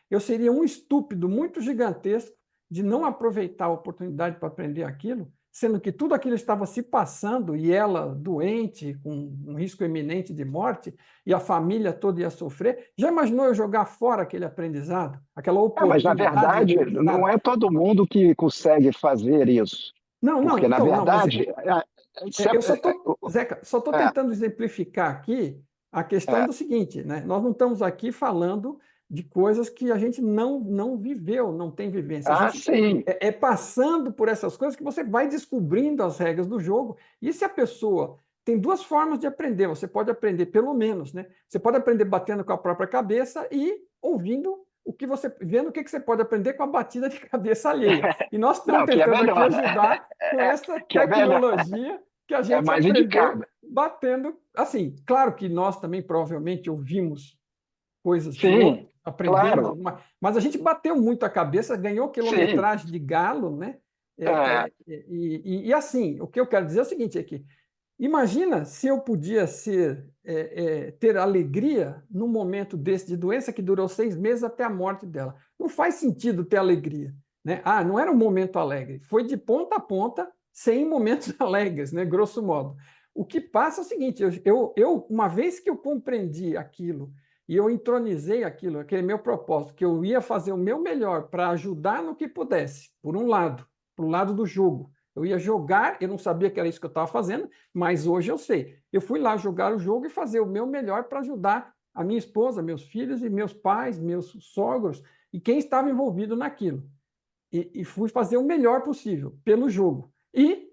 eu seria um estúpido muito gigantesco de não aproveitar a oportunidade para aprender aquilo, sendo que tudo aquilo estava se passando e ela doente, com um risco iminente de morte, e a família toda ia sofrer. Já imaginou eu jogar fora aquele aprendizado, aquela Mas, na oportunidade de verdade, não aprendizado? é todo mundo que consegue fazer isso. Não, não, Porque, na então, não, mas verdade, eu só estou, Zeca, só estou é, tentando exemplificar aqui a questão é. do seguinte, né? Nós não estamos aqui falando de coisas que a gente não viveu, não tem vivência. A gente Sim. é passando por essas coisas que você vai descobrindo as regras do jogo. E se a pessoa tem duas formas de aprender, você pode aprender pelo menos, né? Você pode aprender batendo com a própria cabeça e ouvindo vendo o que você pode aprender com a batida de cabeça alheia. E nós estamos Não, que é tentando aqui melhor. ajudar com essa Que é melhor. tecnologia que a É gente mais aprendeu indicado. batendo. Assim, claro que nós também provavelmente ouvimos coisas de outro, Sim, aprendemos claro. alguma, mas a gente bateu muito a cabeça, ganhou Sim. quilometragem de galo, né? É. E assim, o que eu quero dizer é o seguinte, é que imagina se eu podia ter alegria num momento desse de doença que durou 6 meses até a morte dela. Não faz sentido ter alegria, né? Ah, não era um momento alegre, foi de ponta a ponta, sem momentos alegres, né? Grosso modo. O que passa é o seguinte: uma vez que eu compreendi aquilo e eu entronizei aquilo, aquele meu propósito, que eu ia fazer o meu melhor para ajudar no que pudesse, por um lado, para o lado do jogo. Eu ia jogar, eu não sabia que era isso que eu estava fazendo, mas hoje eu sei. Eu fui lá jogar o jogo e fazer o meu melhor para ajudar a minha esposa, meus filhos e meus pais, meus sogros e quem estava envolvido naquilo. E fui fazer o melhor possível pelo jogo. E,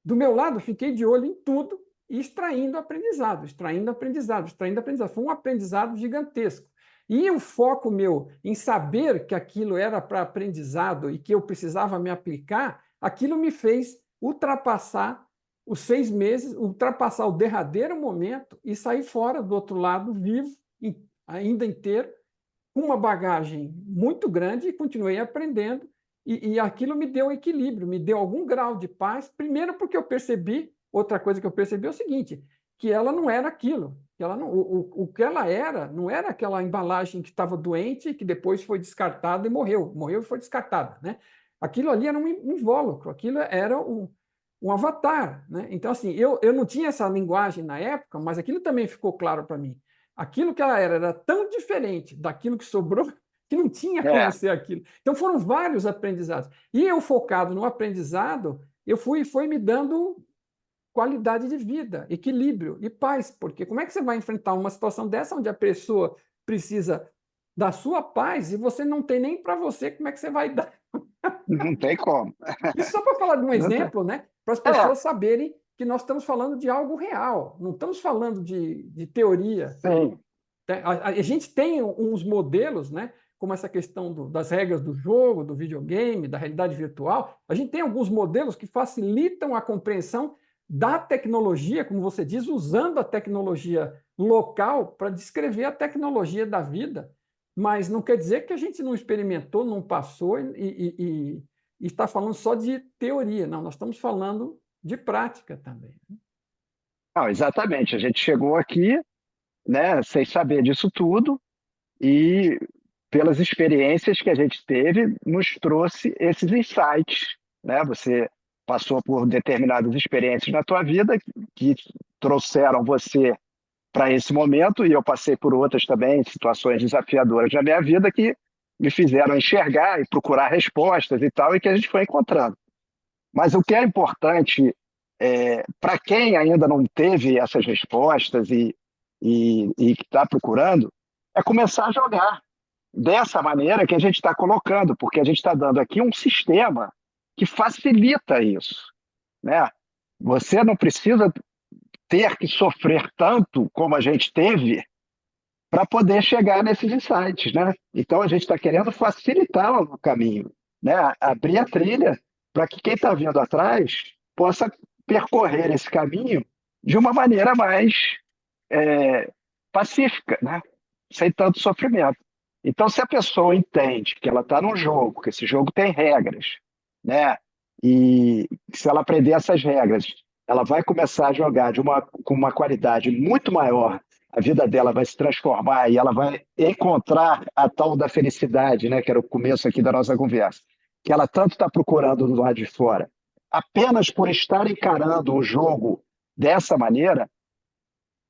do meu lado, fiquei de olho em tudo e extraindo aprendizado, extraindo aprendizado, extraindo aprendizado. Foi um aprendizado gigantesco. E o foco meu em saber que aquilo era para aprendizado e que eu precisava me aplicar, aquilo me fez ultrapassar os 6 meses, ultrapassar o derradeiro momento e sair fora do outro lado vivo, ainda inteiro, com uma bagagem muito grande e continuei aprendendo. E aquilo me deu equilíbrio, me deu algum grau de paz. Primeiro, porque eu percebi, outra coisa que eu percebi é o seguinte: que ela não era aquilo. Que ela não, o que ela era, não era aquela embalagem que estava doente e que depois foi descartada e morreu. Morreu e foi descartada. Né? Aquilo ali era um invólucro, aquilo era um avatar. Né? Então, assim, eu não tinha essa linguagem na época, mas aquilo também ficou claro para mim. Aquilo que ela era tão diferente daquilo que sobrou que não tinha como É. ser aquilo. Então foram vários aprendizados. E eu focado no aprendizado, foi me dando qualidade de vida, equilíbrio e paz, porque como é que você vai enfrentar uma situação dessa onde a pessoa precisa da sua paz e você não tem nem para você, como é que você vai dar? Não tem como. Isso só para falar de um Não tem. exemplo, né? Para as É, pessoas saberem que nós estamos falando de algo real, não estamos falando de teoria. sim. A gente tem uns modelos, né? Como essa questão das regras do jogo, do videogame, da realidade virtual. A gente tem alguns modelos que facilitam a compreensão da tecnologia, como você diz, usando a tecnologia local para descrever a tecnologia da vida. Mas não quer dizer que a gente não experimentou, não passou e está falando só de teoria. Não, nós estamos falando de prática também. Não, exatamente. A gente chegou aqui, né, sem saber disso tudo e pelas experiências que a gente teve, nos trouxe esses insights, né? Você passou por determinadas experiências na tua vida que trouxeram você para esse momento e eu passei por outras também, situações desafiadoras na minha vida que me fizeram enxergar e procurar respostas e tal, e que a gente foi encontrando. Mas o que é importante para quem ainda não teve essas respostas e que está procurando, é começar a jogar dessa maneira que a gente está colocando, porque a gente está dando aqui um sistema que facilita isso, né? Você não precisa ter que sofrer tanto como a gente teve para poder chegar nesses insights, né? Então a gente está querendo facilitar o caminho, né? Abrir a trilha para que quem está vindo atrás possa percorrer esse caminho de uma maneira mais é, pacífica, né? sem tanto sofrimento. Então, se a pessoa entende que ela está num jogo, que esse jogo tem regras, né? E se ela aprender essas regras, ela vai começar a jogar com uma qualidade muito maior. A vida dela vai se transformar e ela vai encontrar a tal da felicidade, né? Que era o começo aqui da nossa conversa, que ela tanto está procurando do lado de fora. Apenas por estar encarando o jogo dessa maneira,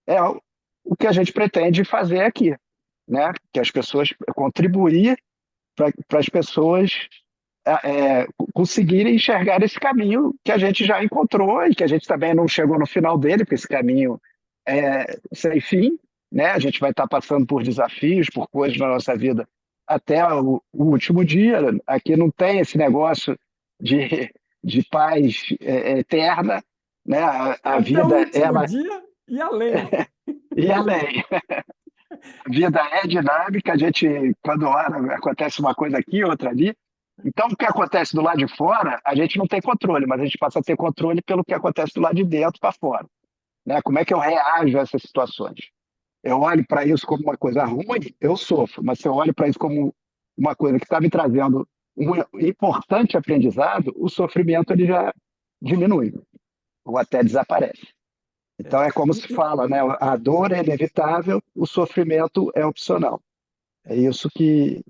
é o que a gente pretende fazer aqui, né? Que as pessoas contribuir para as pessoas conseguirem enxergar esse caminho que a gente já encontrou e que a gente também não chegou no final dele, porque esse caminho é sem fim, né? A gente vai estar passando por desafios, por coisas na nossa vida até o último dia. Aqui não tem esse negócio de paz eterna, né? A Até o vida último dia e além. e além. A vida é dinâmica, a gente, quando ora, acontece uma coisa aqui, outra ali. Então, o que acontece do lado de fora, a gente não tem controle, mas a gente passa a ter controle pelo que acontece do lado de dentro para fora. Né? Como é que eu reajo a essas situações? Eu olho para isso como uma coisa ruim, eu sofro, mas se eu olho para isso como uma coisa que está me trazendo um importante aprendizado, o sofrimento ele já diminui, ou até desaparece. É. Então, é como E, se fala, né? A dor é inevitável, o sofrimento é opcional. É isso que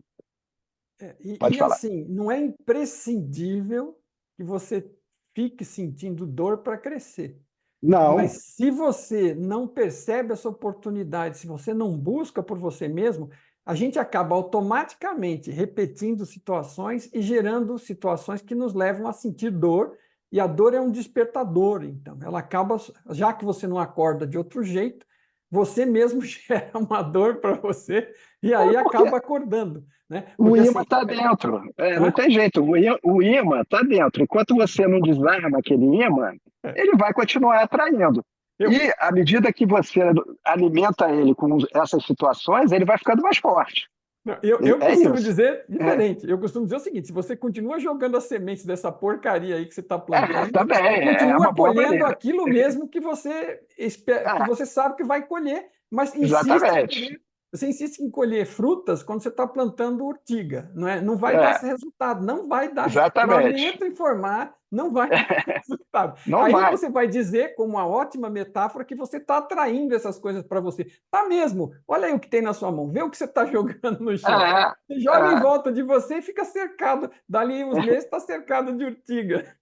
pode falar. assim, não é imprescindível que você fique sentindo dor para crescer. Não, Mas se você não percebe essa oportunidade, se você não busca por você mesmo, a gente acaba automaticamente repetindo situações e gerando situações que nos levam a sentir dor, e a dor é um despertador, então. Ela acaba, já que você não acorda de outro jeito, você mesmo gera uma dor para você e aí porque acaba acordando, né? o Porque imã assim, está dentro. Não hã? tem jeito, o imã está dentro. Enquanto você não desarma aquele imã, ele vai continuar atraindo. Eu, E à medida que você alimenta ele com essas situações, ele vai ficando mais forte. Não, eu É costumo isso. dizer É, diferente. Eu costumo dizer o seguinte: se você continua jogando as sementes dessa porcaria aí que você está plantando, também, você é continua uma boa colhendo maneira. aquilo mesmo que você espera, que É, você sabe que vai colher, mas exatamente. você insiste em colher frutas quando você está plantando urtiga, não é? Não vai dar É, esse resultado, não vai dar. exatamente. Lamento informar, não vai dar resultado. Não Aí vai. você vai dizer, como uma ótima metáfora, que você está atraindo essas coisas para você. Tá mesmo? Olha aí o que tem na sua mão, vê o que você está jogando no chão. É, Você joga em volta de você e fica cercado. Dali uns meses está cercado de urtiga.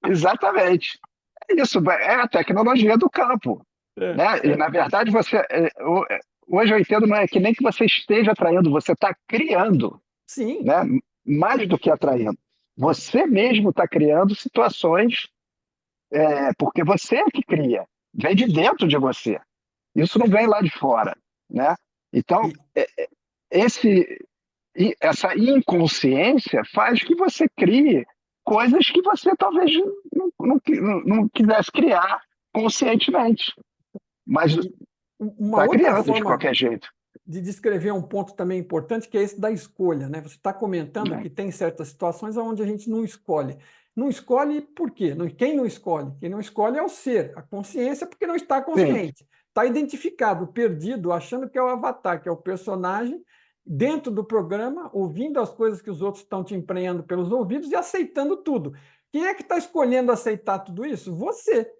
exatamente. É isso, é a tecnologia do campo. É, Né? E, é. na verdade, hoje eu entendo, não é que nem que você esteja atraindo, você está criando, Sim, né? Mais do que atraindo. Você mesmo está criando situações, porque você é que cria, vem de dentro de você. Isso não vem lá de fora. Né? Então, e, esse, essa inconsciência faz que você crie coisas que você talvez não quisesse criar conscientemente, mas e uma está outra criando de forma qualquer jeito. de descrever um ponto também importante, que é esse da escolha, né? Você está comentando que tem certas situações onde a gente não escolhe. Não escolhe por quê? Quem não escolhe? Quem não escolhe é o ser, a consciência, porque não está Sim, consciente. Está identificado, perdido, achando que é o avatar, que é o personagem, dentro do programa, ouvindo as coisas que os outros estão te emprenhando pelos ouvidos e aceitando tudo. Quem é que está escolhendo aceitar tudo isso? Você.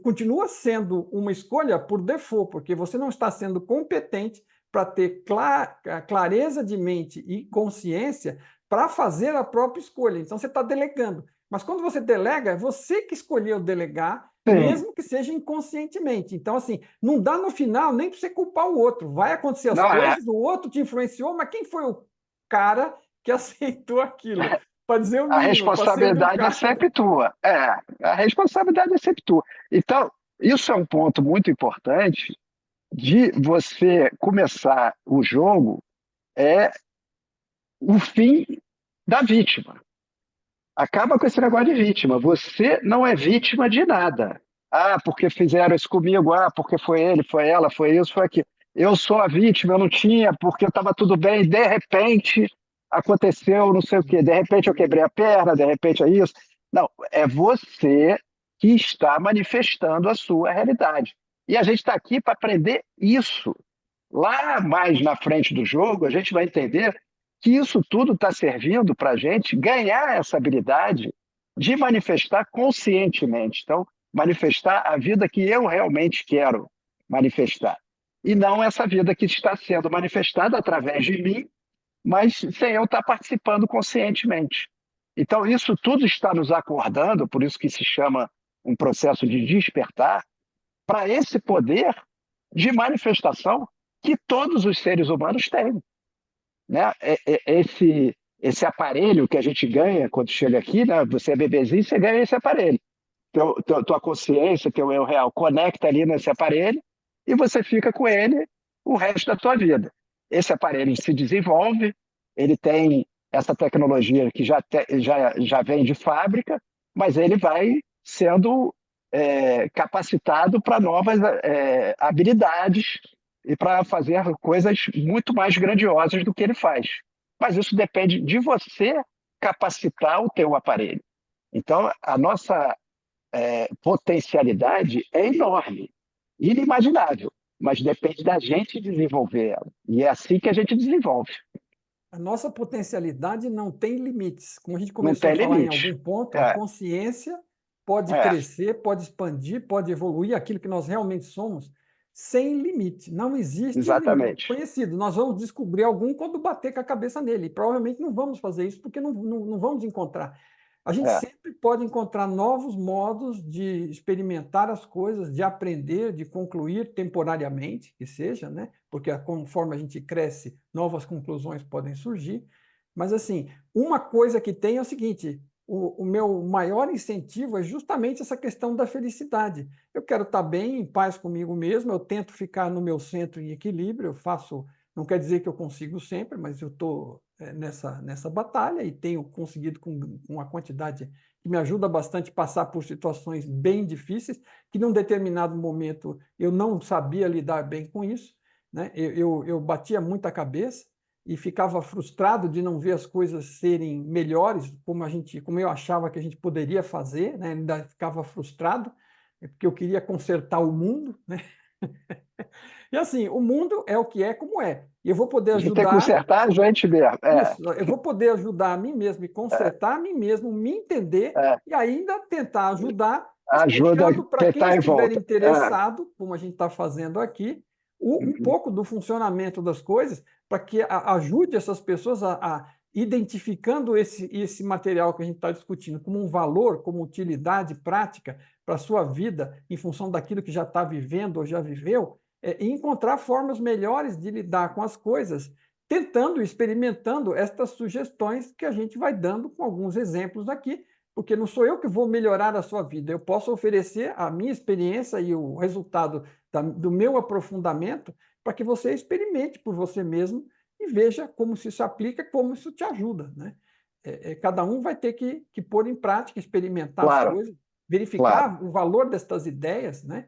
Continua sendo uma escolha por default, porque você não está sendo competente para ter clareza de mente e consciência para fazer a própria escolha. Então, você está delegando. Mas quando você delega, é você que escolheu delegar, sim. mesmo que seja inconscientemente. Então, assim, não dá no final nem para você culpar o outro. Vai acontecer as Não, coisas, o outro te influenciou, mas quem foi o cara que aceitou aquilo? Para dizer o a mínimo, para ser responsabilidade é educado. sempre tua. A responsabilidade é sempre tua. Então, isso é um ponto muito importante de você começar o jogo, é o fim da vítima. Acaba com esse negócio de vítima. Você não é vítima de nada. Ah, porque fizeram isso comigo. Ah, porque foi ele, foi ela, foi isso, foi aquilo. Eu sou a vítima, eu não tinha, porque estava tudo bem. De repente aconteceu não sei o quê. De repente eu quebrei a perna, de repente é isso. Não, é você que está manifestando a sua realidade. E a gente está aqui para aprender isso. lá mais na frente do jogo, a gente vai entender que isso tudo está servindo para a gente ganhar essa habilidade de manifestar conscientemente. Então, manifestar a vida que eu realmente quero manifestar. E não essa vida que está sendo manifestada através de mim, mas sem eu estar participando conscientemente. Então, isso tudo está nos acordando, por isso que se chama um processo de despertar, para esse poder de manifestação que todos os seres humanos têm. Né? Esse aparelho que a gente ganha quando chega aqui, né? Você é bebezinho, você ganha esse aparelho. Tua consciência, teu eu real, conecta ali nesse aparelho e você fica com ele o resto da tua vida. Esse aparelho se desenvolve, ele tem essa tecnologia que já vem de fábrica, mas ele vai sendo capacitado para novas habilidades e para fazer coisas muito mais grandiosas do que ele faz. Mas isso depende de você capacitar o teu aparelho. Então, a nossa potencialidade é enorme, inimaginável, mas depende da gente desenvolver ela. E é assim que a gente desenvolve. A nossa potencialidade não tem limites. Como a gente Não começou a tem falar em limite. algum ponto, a É, consciência pode é, crescer, pode expandir, pode evoluir aquilo que nós realmente somos sem limite. Não existe limite exatamente. conhecido. Nós vamos descobrir algum quando bater com a cabeça nele. E provavelmente não vamos fazer isso porque não vamos encontrar. A gente É, sempre pode encontrar novos modos de experimentar as coisas, de aprender, de concluir temporariamente, que seja, né? Porque conforme a gente cresce, novas conclusões podem surgir. Mas, assim, uma coisa que tem é o seguinte: o meu maior incentivo é justamente essa questão da felicidade. Eu quero estar bem, em paz comigo mesmo, eu tento ficar no meu centro em equilíbrio, eu faço, não quer dizer que eu consigo sempre, mas eu estou nessa batalha e tenho conseguido com uma quantidade que me ajuda bastante a passar por situações bem difíceis, que num determinado momento eu não sabia lidar bem com isso, né? Eu batia muita cabeça e ficava frustrado de não ver as coisas serem melhores como eu achava que a gente poderia fazer, né? Ainda ficava frustrado porque eu queria consertar o mundo, né? E assim, o mundo é o que é, como é. E eu vou poder a gente tem que ajudar consertar a gente mesmo. isso, eu vou poder ajudar a mim mesmo e consertar a mim mesmo, me entender É, e ainda tentar ajudar, ajuda explicando para quem quem está em estiver volta. É, interessado, como a gente está fazendo aqui, um uhum, pouco do funcionamento das coisas, para que ajude essas pessoas a identificando esse material que a gente está discutindo como um valor, como utilidade prática para a sua vida, em função daquilo que já está vivendo ou já viveu, e encontrar formas melhores de lidar com as coisas tentando, experimentando estas sugestões que a gente vai dando com alguns exemplos aqui, porque não sou eu que vou melhorar a sua vida, eu posso oferecer a minha experiência e o resultado do meu aprofundamento para que você experimente por você mesmo e veja como se isso aplica, como isso te ajuda, né? Cada um vai ter que pôr em prática, experimentar as claro, coisas, claro. verificar o valor destas ideias, né?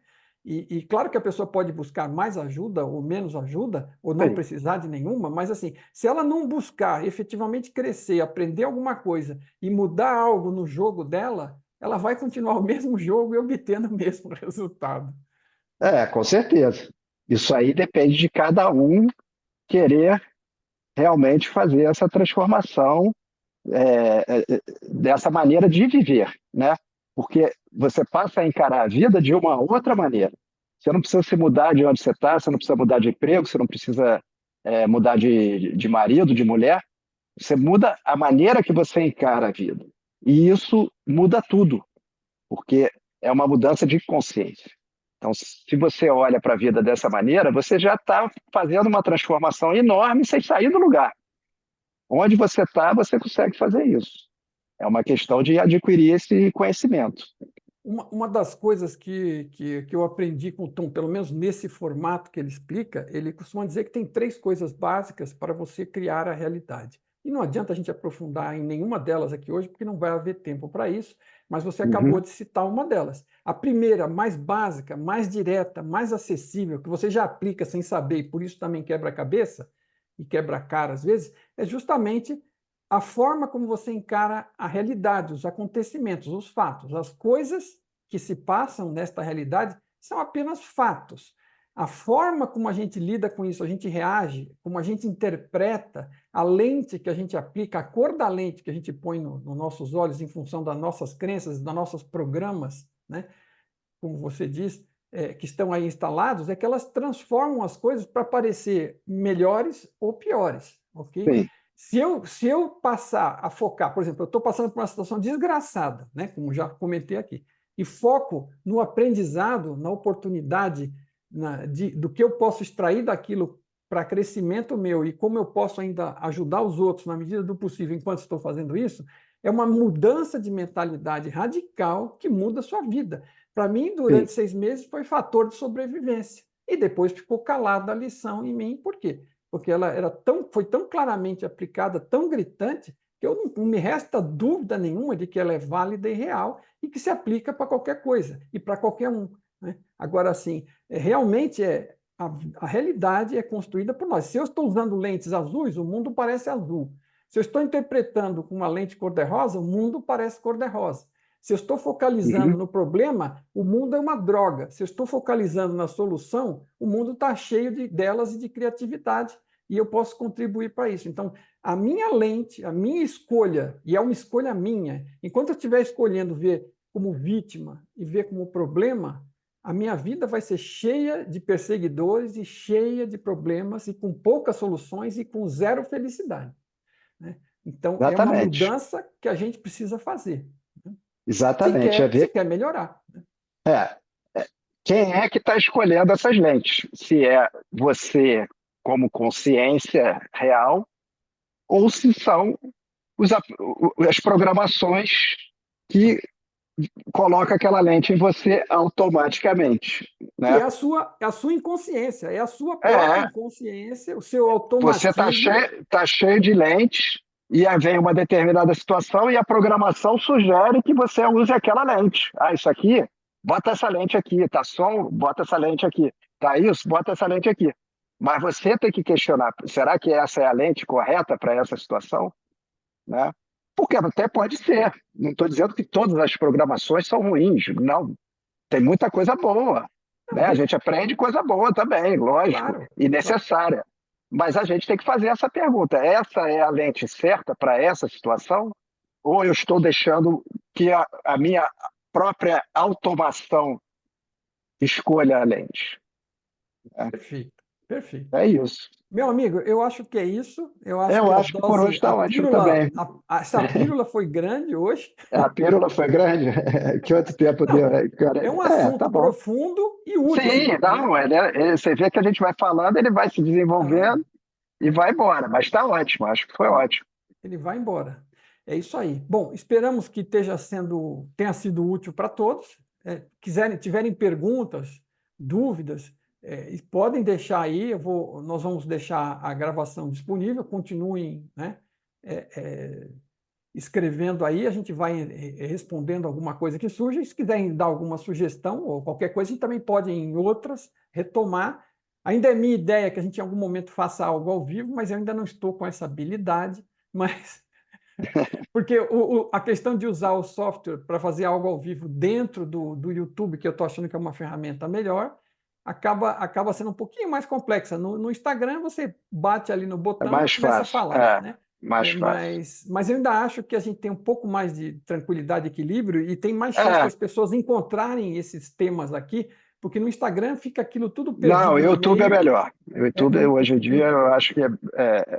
E claro que a pessoa pode buscar mais ajuda ou menos ajuda, ou não Sim. precisar de nenhuma, mas assim, se ela não buscar efetivamente crescer, aprender alguma coisa e mudar algo no jogo dela, ela vai continuar o mesmo jogo e obtendo o mesmo resultado. Com certeza. Isso aí depende de cada um querer realmente fazer essa transformação dessa maneira de viver, né? Porque você passa a encarar a vida de uma outra maneira. Você não precisa se mudar de onde você está, você não precisa mudar de emprego, você não precisa mudar de marido, de mulher. Você muda a maneira que você encara a vida. E isso muda tudo, porque é uma mudança de consciência. Então, se você olha para a vida dessa maneira, você já está fazendo uma transformação enorme sem sair do lugar. Onde você está, você consegue fazer isso. É uma questão de adquirir esse conhecimento. Uma das coisas que eu aprendi com o Tom, pelo menos nesse formato que ele explica, ele costuma dizer que tem três coisas básicas para você criar a realidade. E não adianta a gente aprofundar em nenhuma delas aqui hoje, porque não vai haver tempo para isso, mas você acabou Uhum. de citar uma delas. A primeira, mais básica, mais direta, mais acessível, que você já aplica sem saber, e por isso também quebra a cabeça e quebra a cara às vezes, é justamente a forma como você encara a realidade, os acontecimentos, os fatos, as coisas que se passam nesta realidade são apenas fatos. a forma como a gente lida com isso, a gente reage, como a gente interpreta, a lente que a gente aplica, a cor da lente que a gente põe nos nossos olhos em função das nossas crenças, dos nossos programas, né? Como você diz, que estão aí instalados, é que elas transformam as coisas para parecer melhores ou piores, ok? Sim. Se eu passar a focar, por exemplo, eu estou passando por uma situação desgraçada, né, como já comentei aqui, e foco no aprendizado, na oportunidade, do que eu posso extrair daquilo para crescimento meu e como eu posso ainda ajudar os outros na medida do possível enquanto estou fazendo isso, é uma mudança de mentalidade radical que muda a sua vida. Para mim, Sim. durante 6 meses, foi fator de sobrevivência. E depois ficou calada a lição em mim. Por quê? Porque ela foi tão claramente aplicada, tão gritante, que não me resta dúvida nenhuma de que ela é válida e real e que se aplica para qualquer coisa e para qualquer um. Né? Agora, assim, realmente a realidade é construída por nós. Se eu estou usando lentes azuis, o mundo parece azul. Se eu estou interpretando com uma lente cor-de-rosa, o mundo parece cor-de-rosa. Se eu estou focalizando Uhum. no problema, o mundo é uma droga. Se eu estou focalizando na solução, o mundo está cheio delas e de criatividade. E eu posso contribuir para isso. Então, a minha lente, a minha escolha, e é uma escolha minha, enquanto eu estiver escolhendo ver como vítima e ver como problema, a minha vida vai ser cheia de perseguidores e cheia de problemas e com poucas soluções e com zero felicidade. Né? Então, é uma Exatamente. mudança que a gente precisa fazer. Né? Se Exatamente. É quer, se ver quer melhorar. é, é, quem é que está escolhendo essas lentes. Se é você como consciência real ou se são as programações que colocam aquela lente em você automaticamente, Que né? é a sua inconsciência, é a sua própria É, inconsciência, o seu você automatismo. tá cheio de lentes e aí vem uma determinada situação e a programação sugere que você use aquela lente. Ah, isso aqui, bota essa lente aqui. Tá som, bota essa lente aqui. Tá isso, bota essa lente aqui. Mas você tem que questionar, será que essa é a lente correta para essa situação? Né? Porque até pode ser. Não estou dizendo que todas as programações são ruins. Não, tem muita coisa boa. Não, Né? A gente aprende coisa boa também, lógico, claro, e claro. necessária. Mas a gente tem que fazer essa pergunta: essa é a lente certa para essa situação? Ou eu estou deixando que a minha própria automação escolha a lente? Perfeito, perfeito. É isso. Meu amigo, eu acho que é isso. Eu acho Eu que a acho que por hoje dose, a está ótimo pílula, também. essa pílula foi grande hoje. A pílula foi grande? Que outro tempo deu? Não, é um Tá assunto bom. profundo e útil, Sim, né? não, você vê que a gente vai falando, ele vai se Ah, desenvolvendo e vai embora, mas está ótimo, acho que foi ótimo. ele vai embora. É isso aí. Bom, esperamos que tenha sido útil para todos. Tiverem perguntas, dúvidas, podem deixar aí. Nós vamos deixar a gravação disponível. Continuem, né, é, é, escrevendo aí. A gente vai respondendo alguma coisa que surja. Se quiserem dar alguma sugestão ou qualquer coisa, a gente também pode, em outras, retomar. Ainda é minha ideia que a gente, em algum momento, faça algo ao vivo, mas eu ainda não estou com essa habilidade. Mas porque a questão de usar o software para fazer algo ao vivo dentro do YouTube, que eu estou achando que é uma ferramenta melhor, acaba sendo um pouquinho mais complexa. No Instagram, você bate ali no É botão e mais começa a fácil, falar, né? mais fácil. Mas eu ainda acho que a gente tem um pouco mais de tranquilidade e equilíbrio e tem mais chance É, das pessoas encontrarem esses temas aqui, porque no Instagram fica aquilo tudo não, o perdido no YouTube é meio. melhor. O É, YouTube, hoje em dia, eu acho que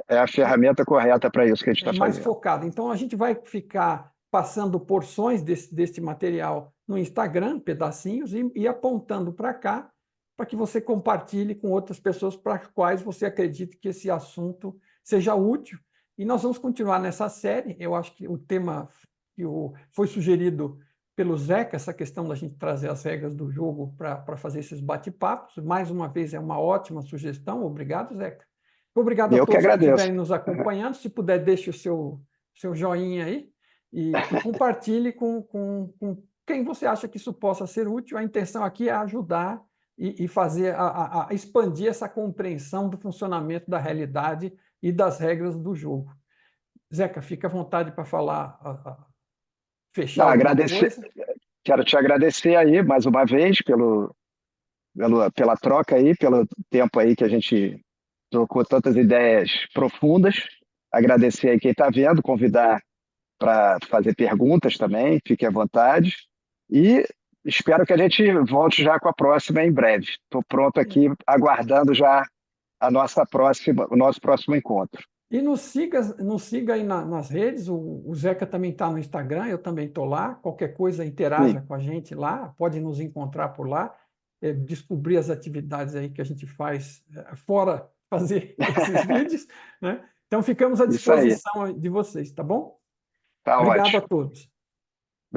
é a ferramenta correta para isso que a gente está mais fazendo. focado. Então, a gente vai ficar passando porções deste material no Instagram, pedacinhos, e apontando para cá, para que você compartilhe com outras pessoas para as quais você acredita que esse assunto seja útil. E nós vamos continuar nessa série. Eu acho que o tema foi sugerido pelo Zeca, essa questão da gente trazer as regras do jogo para fazer esses bate-papos. Mais uma vez, é uma ótima sugestão. Obrigado, Zeca. Obrigado a Eu que todos que agradeço. estiverem nos acompanhando. Se puder, deixe o seu joinha aí e compartilhe com quem você acha que isso possa ser útil. A intenção aqui é ajudar e fazer a expandir essa compreensão do funcionamento da realidade e das regras do jogo. Zeca, fica à vontade para falar, fechar Não, alguma coisa. quero te agradecer aí mais uma vez pela troca aí, pelo tempo aí que a gente trocou tantas ideias profundas. Agradecer aí quem está vendo, convidar para fazer perguntas também, fique à vontade. E espero que a gente volte já com a próxima em breve. Estou pronto aqui, aguardando já o nosso próximo encontro. E nos siga aí nas redes, o Zeca também está no Instagram, eu também estou lá. Qualquer coisa, interaja Sim, com a gente lá, pode nos encontrar por lá, descobrir as atividades aí que a gente faz, fora fazer esses vídeos, né? Então, ficamos à isso aí. disposição de vocês, tá bom? Tá Obrigado a ótimo. todos.